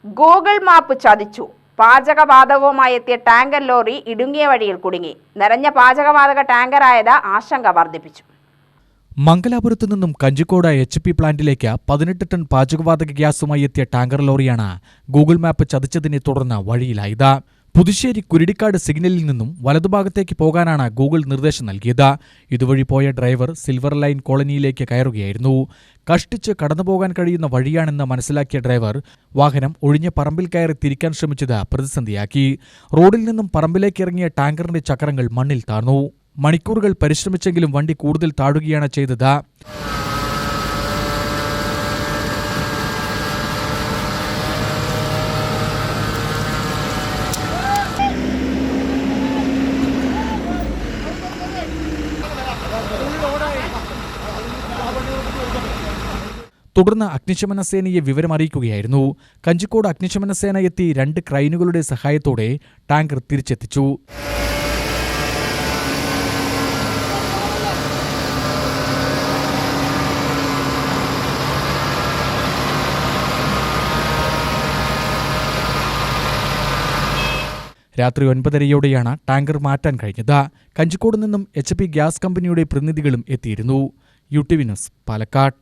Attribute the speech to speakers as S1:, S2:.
S1: Google map ചതിച്ചു. പാചകവാതകവുമായി എത്തിയ tanker lorry ഇടുങ്ങിയ വഴിയിൽ കുടുങ്ങി. നിറഞ്ഞ പാചകവാതക ടാങ്കറായത് ആശങ്ക വർദ്ധിപ്പിച്ചു.
S2: മംഗലാപുരത്തു നിന്നും കഞ്ചിക്കോട് HP പ്ലാന്റിലേക്ക് 18 ടൺ പാചകവാതക ഗ്യാസുമായി എത്തിയ ടാങ്കർ ലോറിയാണ് ഗൂഗിൾ മാപ്പ് ചതിച്ചതിനെ തുടർന്ന് വഴിയിലായത്. പുതുശ്ശേരി കുരുടിക്കാട് സിഗ്നലിൽ നിന്നും വലതുഭാഗത്തേക്ക് പോകാനാണ് ഗൂഗിൾ നിർദ്ദേശം നൽകിയത്. ഇതുവഴി പോയ ഡ്രൈവർ സിൽവർ ലൈൻ കോളനിയിലേക്ക് കയറുകയായിരുന്നു. കഷ്ടിച്ച് കടന്നുപോകാൻ കഴിയുന്ന വഴിയാണെന്ന് മനസ്സിലാക്കിയ ഡ്രൈവർ വാഹനം ഒഴിഞ്ഞ പറമ്പിൽ കയറി തിരിക്കാൻ ശ്രമിച്ചത് പ്രതിസന്ധിയാക്കി. റോഡിൽ നിന്നും പറമ്പിലേക്ക് ഇറങ്ങിയ ടാങ്കറിന്റെ ചക്രങ്ങൾ മണ്ണിൽ താഴ്ന്നു. മണിക്കൂറുകൾ പരിശ്രമിച്ചെങ്കിലും വണ്ടി കൂടുതൽ താഴുകയാണ് ചെയ്തത്. തുടർന്ന് അഗ്നിശമന സേനയെ വിവരമറിയിക്കുകയായിരുന്നു. കഞ്ചിക്കോട് അഗ്നിശമന സേന എത്തി 2 ക്രെയിനുകളുടെ സഹായത്തോടെ ടാങ്കർ തിരിച്ചെത്തിച്ചു. രാത്രി 9:30യോടെയാണ് ടാങ്കർ മാറ്റാൻ കഴിഞ്ഞത്. കഞ്ചിക്കോട് നിന്നും HP ഗ്യാസ് കമ്പനിയുടെ പ്രതിനിധികളും എത്തിയിരുന്നു. UTV news, Palakkad.